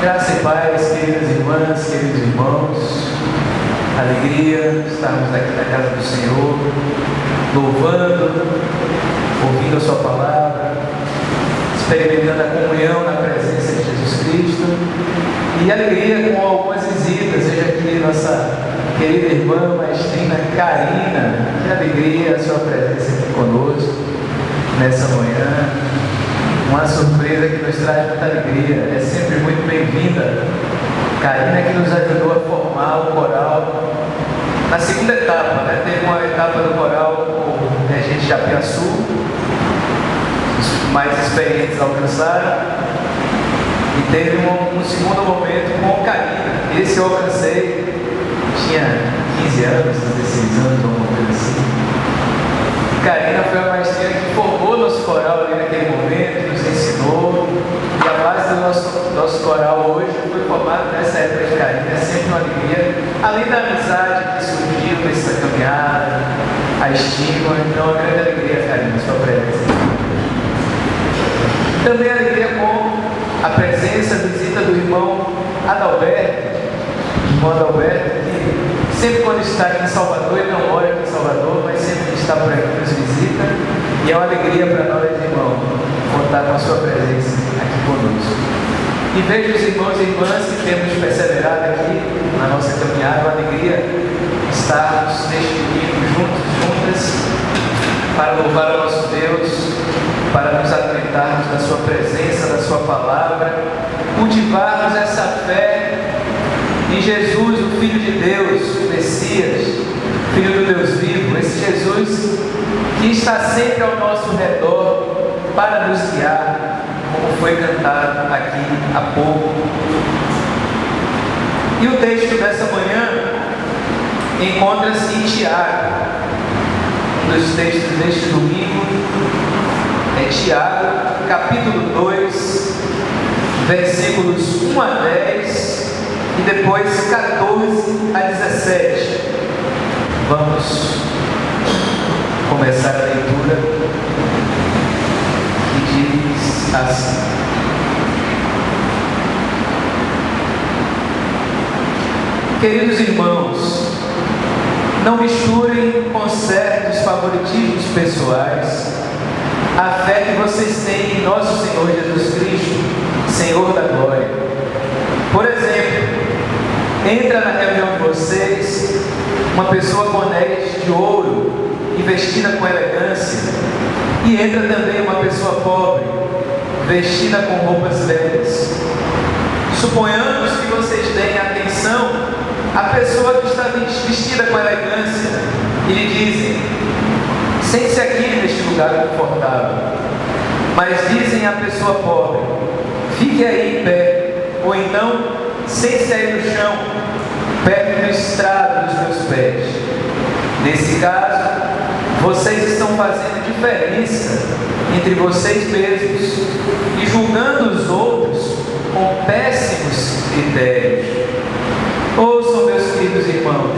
Graça e paz, queridas irmãs, queridos irmãos. Alegria estarmos aqui na casa do Senhor, louvando, ouvindo a Sua palavra, experimentando a comunhão na presença de Jesus Cristo. E alegria com algumas visitas, seja aqui nossa querida irmã maestrina Karina. Que alegria a Sua presença aqui conosco nessa manhã. Uma surpresa que nos traz muita alegria, é sempre muito bem-vinda. Karina que nos ajudou a formar o coral na segunda etapa, né? Teve uma etapa do coral com a gente de Japiaçu, os mais experientes alcançaram, e teve um segundo momento com Karina. Esse eu alcancei, tinha 15 anos, 16 anos, alguma coisa assim. Karina foi a maestrina que formou nosso coral ali naquele momento, nos ensinou, e a base do nosso coral hoje foi formada nessa época de Karina. É sempre uma alegria, além da amizade que surgiu nessa caminhada, a estima. Então, uma grande alegria, Karina, sua presença. Também alegria com a presença, a visita do irmão Adalberto, que sempre quando está aqui em Salvador, ele não mora aqui em Salvador, mas sempre está por aqui, nos visita, e é uma alegria para nós, irmão, contar com a sua presença aqui conosco. E vejo os irmãos e irmãs que temos perseverado aqui na nossa caminhada, uma alegria estarmos neste domingo juntas, para louvar o nosso Deus, para nos alimentarmos da sua presença, da sua palavra, cultivarmos essa fé em Jesus, o Filho de Deus, o Messias, Filho do Deus vivo, esse Jesus que está sempre ao nosso redor para nos guiar, como foi cantado aqui há pouco. E o texto dessa manhã encontra-se em Tiago. Um dos textos deste domingo é Tiago, capítulo 2, versículos 1 a 10 e depois 14 a 17. Vamos começar a leitura, que diz assim: Queridos irmãos, não misturem com certos favoritismos pessoais a fé que vocês têm em nosso Senhor Jesus Cristo, Senhor da glória. Por exemplo, entra na reunião de vocês uma pessoa com anéis de ouro e vestida com elegância, e entra também uma pessoa pobre, vestida com roupas velhas. Suponhamos que vocês deem atenção à pessoa que está vestida com elegância e lhe dizem: sente-se aqui neste lugar confortável. Mas dizem à pessoa pobre: fique aí em pé, ou então sente-se aí no chão, perto do estrado dos meus pés. Nesse caso, vocês estão fazendo diferença entre vocês mesmos e julgando os outros com péssimos critérios. Ouçam, meus queridos irmãos,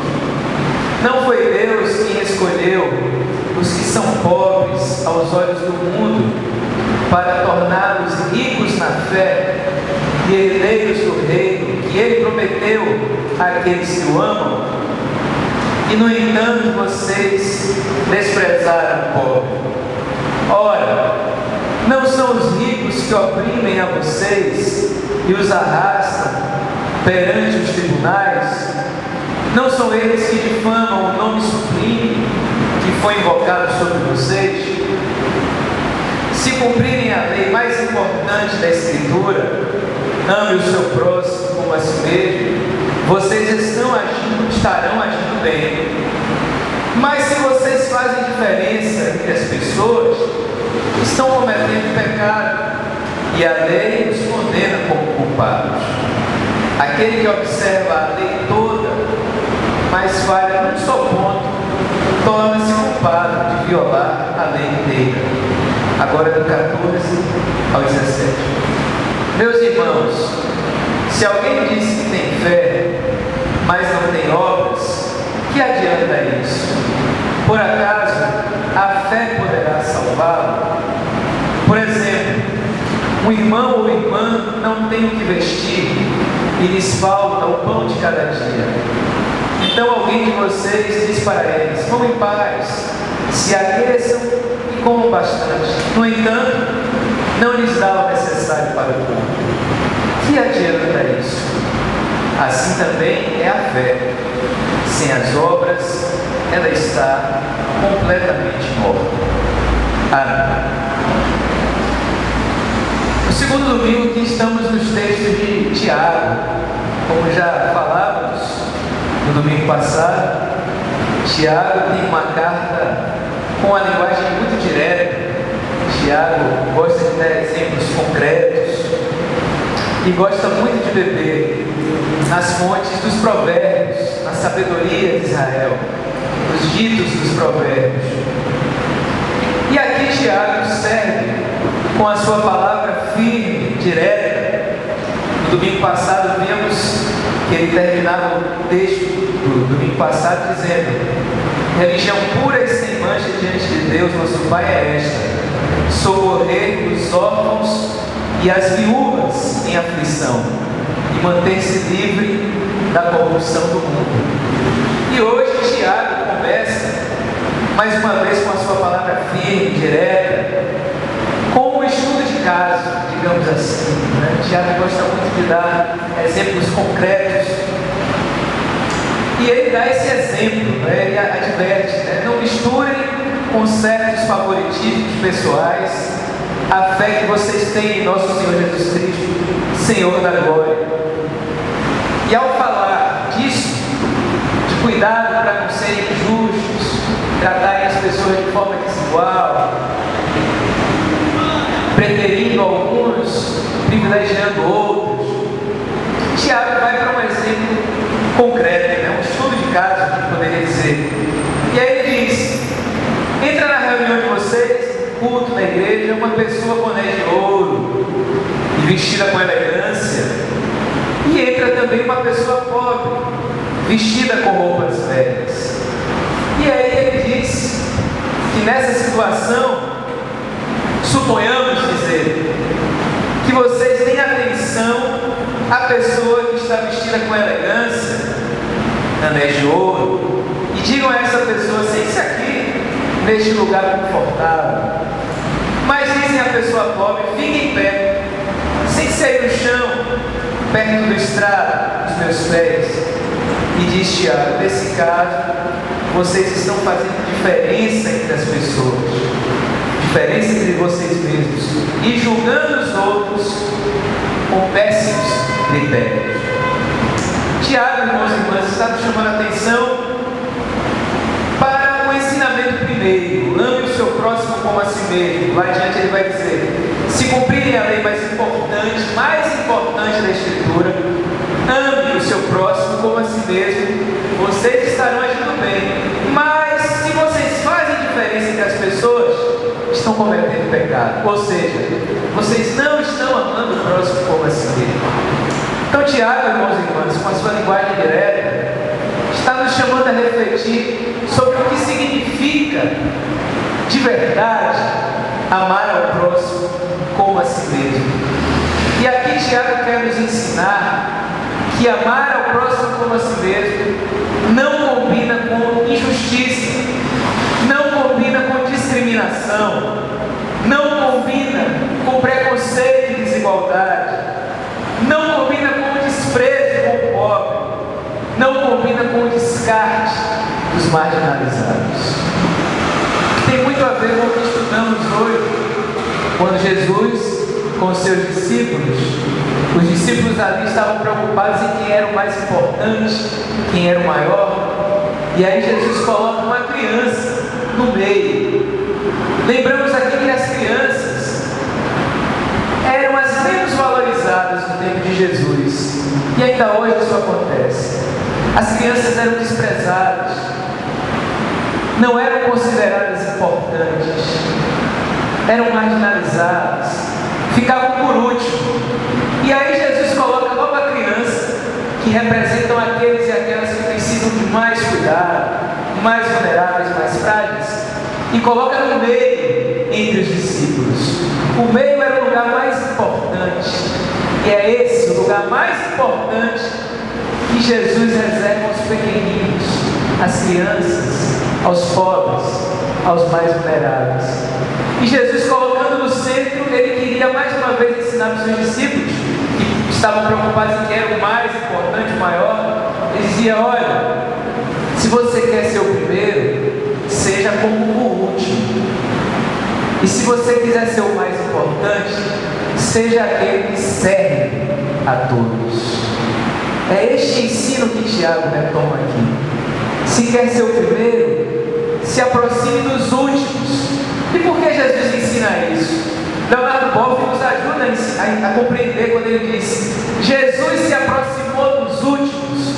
não foi Deus quem escolheu os que são pobres aos olhos do mundo para torná-los ricos na fé e herdeiros do reino que Ele prometeu àqueles que o amam? E no entanto vocês desprezaram o pobre. Ora, não são os ricos que oprimem a vocês e os arrastam perante os tribunais? Não são eles que difamam o nome sublime que foi invocado sobre vocês? Se cumprirem a lei mais importante da Escritura, ame o seu próximo como a si mesmo, vocês estarão agindo bem. Mas se vocês fazem diferença entre as pessoas, estão cometendo pecado, e a lei os condena como culpados. Aquele que observa a lei toda, mas falha num só ponto, torna-se culpado de violar a lei inteira. Agora do 14 ao 17. Meus irmãos, se alguém diz que tem fé, mas não tem obras, que adianta isso? Por acaso a fé poderá salvá-lo? Por exemplo, um irmão ou irmã não tem o que vestir, e lhes falta o pão de cada dia. Então alguém de vocês diz para eles: vão em paz, se aqueçam e comam bastante. No entanto, não lhes dá o necessário para o corpo. Que adianta isso? Assim também é a fé. Sem as obras, ela está completamente morta. Amém. No segundo domingo que estamos nos textos de Tiago, como já falávamos no domingo passado, Tiago tem uma carta com uma linguagem muito direta. Tiago gosta de dar exemplos concretos e gosta muito de beber nas fontes dos provérbios, na sabedoria de Israel, nos ditos dos provérbios. E aqui Tiago serve com a sua palavra firme, direta. No domingo passado vimos que ele terminava o texto do domingo passado dizendo: religião pura e sem mancha diante de Deus, nosso Pai, é esta: socorrer os órfãos e as viúvas em aflição e manter-se livre da corrupção do mundo. E hoje Tiago começa mais uma vez com a sua palavra firme, direta, com um estudo de caso, digamos assim, né? Tiago gosta muito de dar exemplos concretos. E ele dá esse exemplo, né? Ele adverte, né? Não misturem com certos favoritismos pessoais a fé que vocês têm em nosso Senhor Jesus Cristo, Senhor da glória. E ao falar disso, de cuidado para não serem injustos, tratarem as pessoas de forma desigual, preterindo alguns, privilegiando outros, Tiago vai para um exemplo concreto, né? Um estudo de caso, a gente poderia dizer. E aí ele diz: entra na reunião de vocês, culto na igreja, uma pessoa com anéis de ouro e vestida com elegância, e entra também uma pessoa pobre, vestida com roupas velhas. E aí ele diz que nessa situação, suponhamos dizer, que vocês têm atenção à pessoa que está vestida com elegância, anéis de ouro, e digam a essa pessoa: sente-se aqui, neste lugar confortável. Mas dizem à pessoa pobre: fique em pé, sente-se aí no chão, perto do estrado, dos meus pés. E diz Tiago: nesse caso, vocês estão fazendo diferença entre as pessoas, diferença entre vocês mesmos, e julgando os outros com péssimos critérios. Tiago, irmãos e irmãs, está nos chamando a atenção para o ensinamento primeiro: ame o seu próximo como a si mesmo. Lá adiante ele vai dizer: se cumprirem a lei mais importante da Escritura, ame o seu próximo como a si mesmo, vocês estarão agindo bem. Mas se vocês fazem diferença entre as pessoas, estão cometendo pecado. Ou seja, vocês não estão amando o próximo como a si mesmo. Então Tiago, irmãos e irmãs, com a sua linguagem direta, está nos chamando a refletir sobre o que significa de verdade amar ao próximo como a si mesmo. E aqui Tiago quer nos ensinar que amar ao próximo como a si mesmo não combina com injustiça, não combina com discriminação, não combina com preconceito e desigualdade, não combina com desprezo com o pobre, não combina com o descarte dos marginalizados. Tem muito a ver com o que estudamos hoje, quando Jesus, com os seus discípulos, os discípulos ali estavam preocupados em quem era o mais importante, quem era o maior, e aí Jesus coloca uma criança no meio. Lembramos aqui que as crianças eram as menos valorizadas no tempo de Jesus, e ainda hoje isso acontece. As crianças eram desprezadas, não eram consideradas importantes, eram marginalizadas, ficavam por último. E aí Jesus coloca logo a criança, que representam aqueles e aquelas que precisam de mais cuidado, mais vulneráveis, mais frágeis, e coloca no meio entre os discípulos. O meio era o lugar mais importante, E é esse o lugar mais importante que Jesus reserva aos pequeninos, às crianças, aos pobres, aos mais vulneráveis. E Jesus, colocando no centro, ele queria mais uma vez ensinar para os seus discípulos, que estavam preocupados em quem era o mais importante, o maior. Ele dizia: olha, se você quer ser o primeiro, seja como o último. E se você quiser ser o mais importante, seja aquele que serve a todos. É este ensino que Tiago retoma aqui. Se quer ser o primeiro, se aproxime dos últimos. E por que Jesus ensina isso? Leonardo Boff nos ajuda a compreender quando ele diz: Jesus se aproximou dos últimos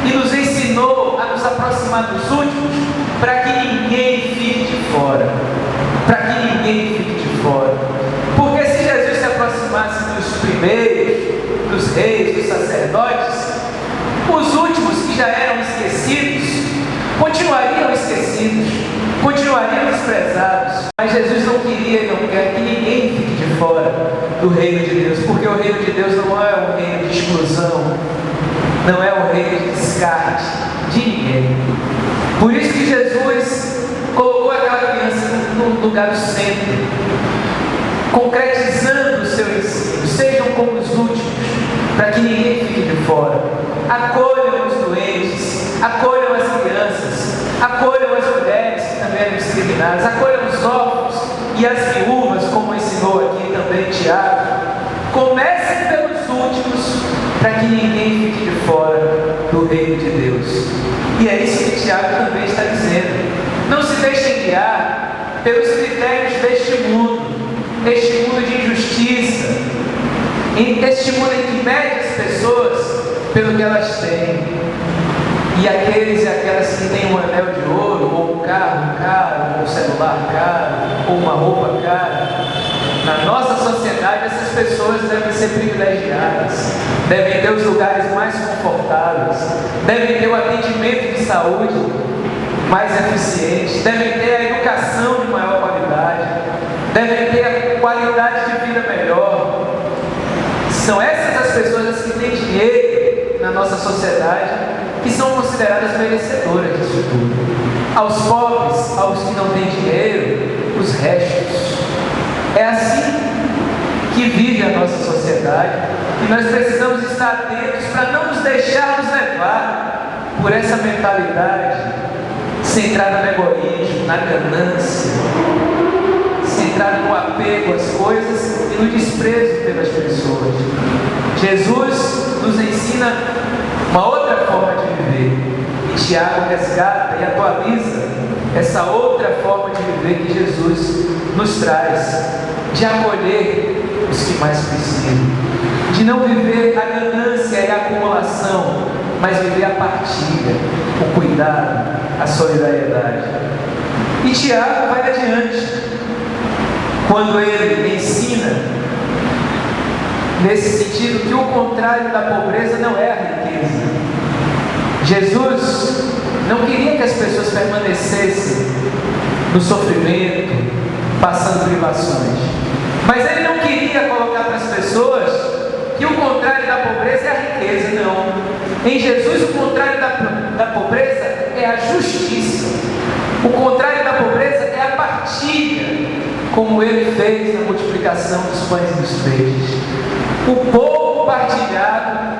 e nos ensinou a nos aproximar dos últimos para que ninguém fique de fora. Para que ninguém fique de fora. Porque se Jesus se aproximasse dos primeiros, dos reis, dos sacerdotes, os últimos que já eram esquecidos continuariam esquecidos, continuariam desprezados. Mas Jesus não queria e não quer que ninguém fique de fora do reino de Deus, porque o reino de Deus não é um reino de exclusão, não é um reino de descarte de ninguém. Por isso que Jesus colocou aquela criança no lugar do centro, concretizando o seu ensino: sejam como os últimos, para que ninguém fique de fora. Acolham os doentes, acolham as crianças, acolham as mulheres que também eram discriminadas, acolham os órfãos e as viúvas, como ensinou aqui também Tiago. Comecem pelos últimos, para que ninguém fique de fora do reino de Deus. E é isso que Tiago também está dizendo. Não se deixem guiar pelos critérios deste mundo de injustiça, este mundo em que mede as pessoas pelo que elas têm. E aqueles e aquelas que têm um anel de ouro, ou um carro caro, ou um celular caro, ou uma roupa cara. Na nossa sociedade, essas pessoas devem ser privilegiadas, devem ter os lugares mais confortáveis, devem ter o atendimento de saúde mais eficiente, devem ter a educação de maior qualidade, devem ter a qualidade de vida melhor. São essas as pessoas as que têm dinheiro na nossa sociedade que são consideradas merecedoras disso tudo. Aos pobres, aos que não têm dinheiro, os restos. É assim que vive a nossa sociedade, e nós precisamos estar atentos para não nos deixarmos levar por essa mentalidade centrada no egoísmo, na ganância, centrada no apego às coisas e no desprezo pelas pessoas. Jesus nos ensina uma outra forma de viver, e Tiago resgata e atualiza essa outra forma de viver que Jesus nos traz, de acolher os que mais precisam, de não viver a ganância e a acumulação, mas viver a partilha, o cuidado, a solidariedade. E Tiago vai adiante, quando ele ensina nesse sentido que o contrário da pobreza não é a riqueza. Jesus não queria que as pessoas permanecessem no sofrimento, passando privações, mas ele não queria colocar para as pessoas que o contrário da pobreza é a riqueza. Não. Em Jesus, o contrário da pobreza é a justiça. O contrário da pobreza é a partilha, como ele fez na multiplicação dos pães e dos peixes. O pouco partilhado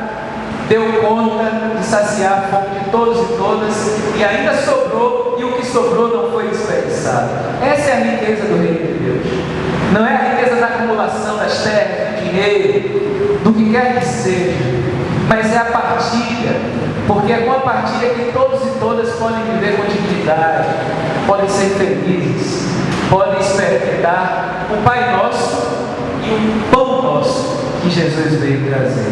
deu conta de saciar a fome de todos e todas, e ainda sobrou, e o que sobrou não foi desperdiçado. Essa é a riqueza do reino de Deus. Não é a riqueza da acumulação das terras, do dinheiro, do que quer que seja, mas é a partilha, porque é com a partilha que todos e todas podem viver com dignidade, podem ser felizes, podem experimentar o Pai Nosso e o Pão Nosso que Jesus veio trazer.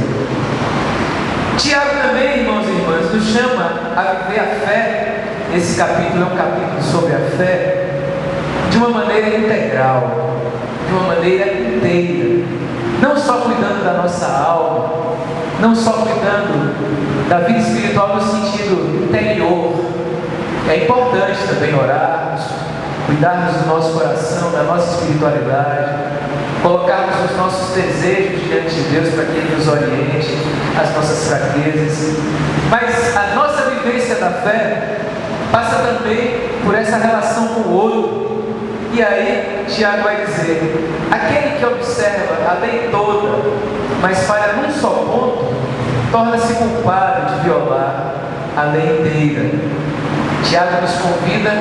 Tiago também, irmãos e irmãs, nos chama a viver a fé. Esse capítulo é um capítulo sobre a fé de uma maneira integral, de uma maneira inteira, não só cuidando da nossa alma, não só cuidando da vida espiritual no sentido interior. É importante também orarmos, cuidarmos do nosso coração, da nossa espiritualidade, colocarmos os nossos desejos diante de Deus para que Ele nos oriente, as nossas fraquezas. Mas a nossa vivência da fé passa também por essa relação com o outro. E aí Tiago vai dizer: aquele que observa a lei toda, mas falha num só ponto, torna-se culpado de violar a lei inteira. Tiago nos convida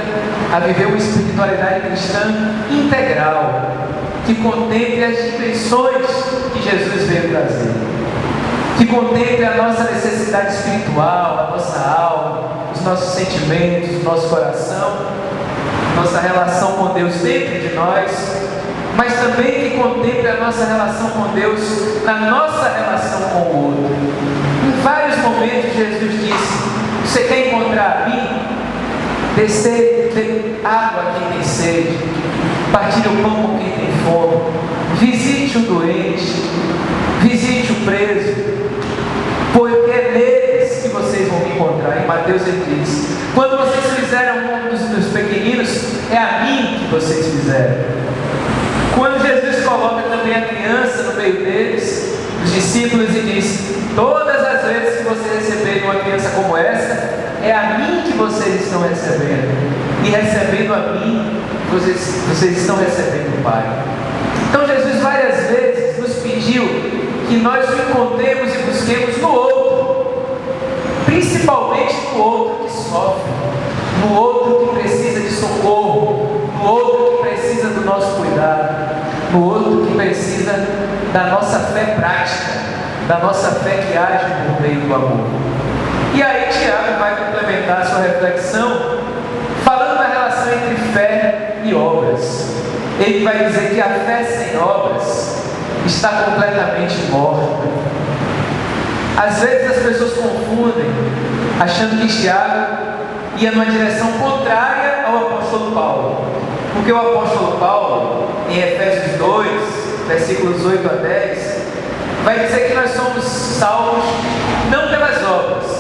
a viver uma espiritualidade cristã integral, que contemple as dimensões que Jesus veio trazer, que contemple a nossa necessidade espiritual, a nossa alma, os nossos sentimentos, o nosso coração, nossa relação com Deus dentro de nós, mas também que contemple a nossa relação com Deus na nossa relação com o outro. Em vários momentos Jesus disse: você quer encontrar a mim? Descer, ter água a quem tem sede, partilhe o pão com quem tem fome, visite o doente, visite o preso, porque é neles que vocês vão me encontrar. Em Mateus ele diz: quando vocês fizeram um dos meus pequeninos, é a mim que vocês fizeram. Quando Jesus coloca também a criança no meio deles, os discípulos, e diz: todas as vezes que vocês receberem uma criança como essa, é a mim que vocês estão recebendo, e recebendo a mim, vocês estão recebendo o Pai. Então Jesus várias vezes nos pediu que nós o encontremos e busquemos no outro, principalmente no outro que sofre, no outro que precisa de socorro, no outro que precisa do nosso cuidado, no outro que precisa da nossa fé prática, da nossa fé que age por meio do amor. E aí Tiago vai complementar a sua reflexão falando da relação entre fé e obras. Ele vai dizer que a fé sem obras está completamente morta. Às vezes as pessoas confundem, achando que Tiago ia numa direção contrária ao apóstolo Paulo. Porque o apóstolo Paulo, em Efésios 2, versículos 8 a 10, vai dizer que nós somos salvos não pelas obras,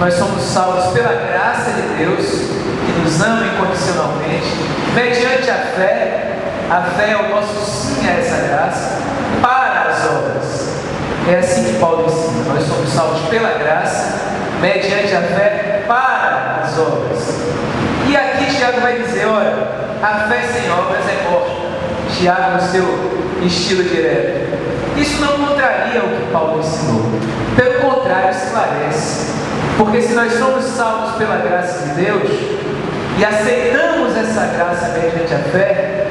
nós somos salvos pela graça de Deus, que nos ama incondicionalmente, mediante a fé. A fé é o nosso sim a essa graça, para as obras. É assim que Paulo ensina: nós somos salvos pela graça, mediante a fé, para as obras. E aqui Tiago vai dizer: olha, a fé sem obras é morta. Tiago, no seu estilo direto. Isso não contraria o que Paulo ensinou, pelo contrário, esclarece. Porque se nós somos salvos pela graça de Deus e aceitamos essa graça mediante a fé,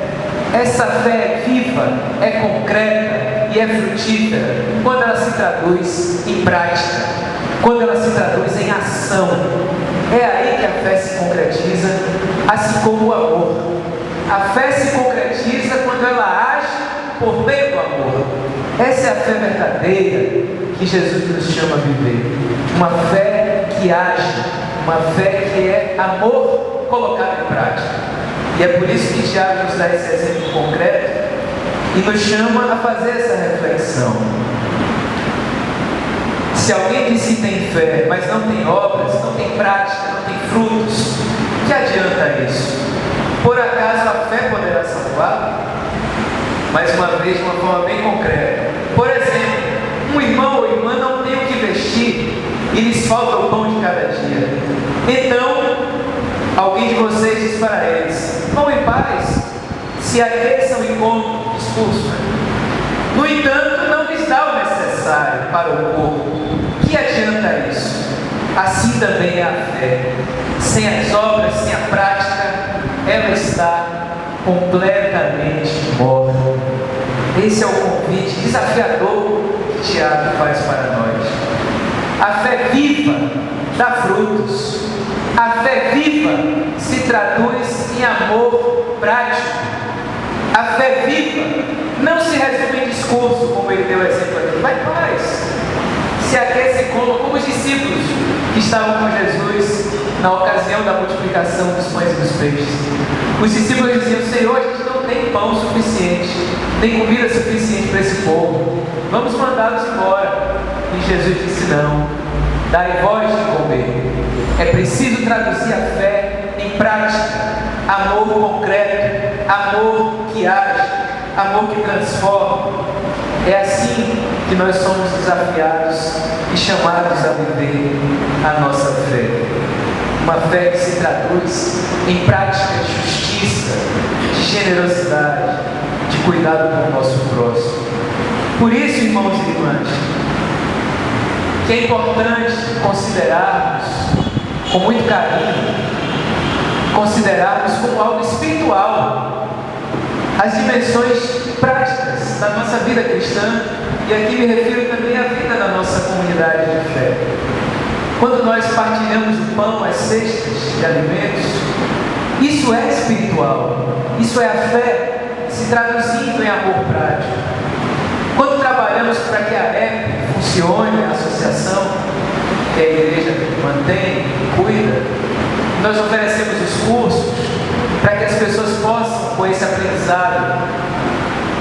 essa fé é viva, é concreta e é frutífera quando ela se traduz em prática, quando ela se traduz em ação. É aí que a fé se concretiza, assim como o amor. A fé se concretiza quando ela age por meio do amor. Essa é a fé verdadeira que Jesus nos chama a viver. Uma fé que age, uma fé que é amor colocado em prática. E é por isso que Tiago nos dá esse exemplo concreto e nos chama a fazer essa reflexão. Se alguém diz que tem fé, mas não tem obras, não tem prática, não tem frutos, que adianta isso? Por acaso a fé poderá salvar? Mais uma vez, de uma forma bem concreta. Por exemplo, um irmão ou irmã não tem o que vestir e lhes falta o pão de cada dia. Então, alguém de vocês diz para eles: vão em paz, se aqueçam e comam, discurso. No entanto, não lhes dá o necessário para o corpo. Que adianta isso? Assim também é a fé. Sem as obras, sem a prática, ela está completamente morta. Esse é o convite desafiador que Tiago faz para nós. A fé viva dá frutos. A fé viva se traduz em amor prático. A fé viva não se resume em discurso, como ele deu exemplo aqui. Vai em paz, se aquece como os discípulos que estavam com Jesus na ocasião da multiplicação dos pães e dos peixes. Os discípulos diziam: Senhor, a gente não tem pão suficiente, nem comida suficiente para esse povo, vamos mandá-los embora. E Jesus disse: não, dai vós de comer. É preciso traduzir a fé em prática, amor concreto, amor que age, amor que transforma. É assim que nós somos desafiados e chamados a viver a nossa fé. Uma fé que se traduz em prática de justiça, de generosidade, de cuidado com o nosso próximo. Por isso, irmãos e irmãs, que é importante considerarmos com muito carinho, considerarmos como algo espiritual as dimensões práticas da nossa vida cristã, e aqui me refiro também à vida da nossa comunidade de fé. Quando nós partilhamos o pão, as cestas de alimentos, isso é espiritual, isso é a fé se traduzindo em amor prático. Quando trabalhamos para que a EP funcione, a associação que a igreja mantém, cuida, nós oferecemos os cursos para que as pessoas possam, com esse aprendizado,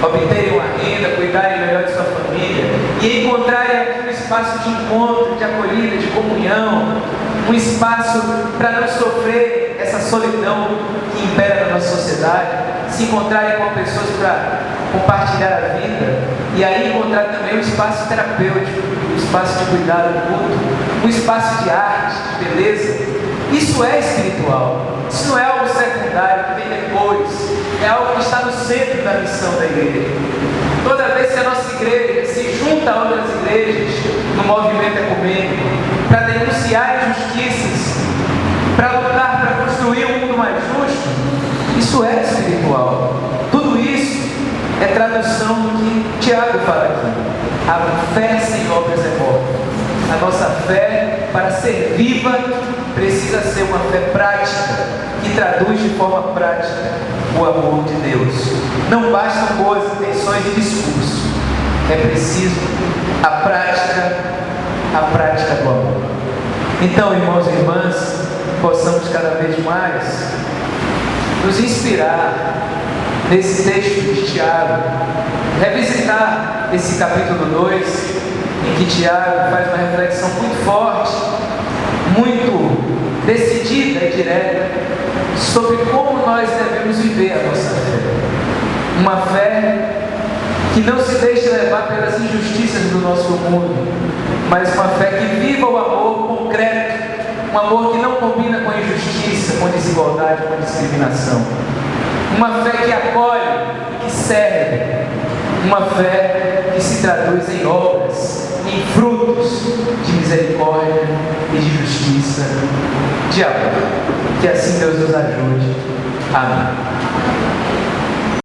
obterem uma renda, cuidarem melhor de sua família e encontrarem aqui um espaço de encontro, de acolhida, de comunhão, um espaço para não sofrer essa solidão que impera na nossa sociedade, se encontrarem com pessoas para compartilhar a vida e aí encontrar também um espaço terapêutico, um espaço de cuidado mútuo, um espaço de arte, de beleza. Isso é espiritual, isso não é algo secundário que vem depois, é algo que está no centro da missão da igreja. Toda vez que a nossa igreja se junta a outras igrejas no movimento ecumênico para denunciar injustiças, para lutar, para construir um mundo mais justo, isso é espiritual. Tudo isso é tradução do que Tiago fala aqui. A fé sem obras é morta. A nossa fé, para ser viva, precisa ser uma fé prática, que traduz de forma prática o amor de Deus. Não bastam boas intenções e discurso. É preciso a prática do amor. Então, irmãos e irmãs, possamos cada vez mais nos inspirar nesse texto de Tiago, revisitar esse capítulo 2, em que Tiago faz uma reflexão muito forte, muito decidida e direta sobre como nós devemos viver a nossa fé. Uma fé que não se deixe levar pelas injustiças do nosso mundo, mas uma fé que viva o amor concreto, um amor que não combina com injustiça, com desigualdade, com discriminação. Uma fé que acolhe, que serve, uma fé que se traduz em obras, em frutos de misericórdia e de justiça, de amor. Que assim Deus nos ajude. Amém.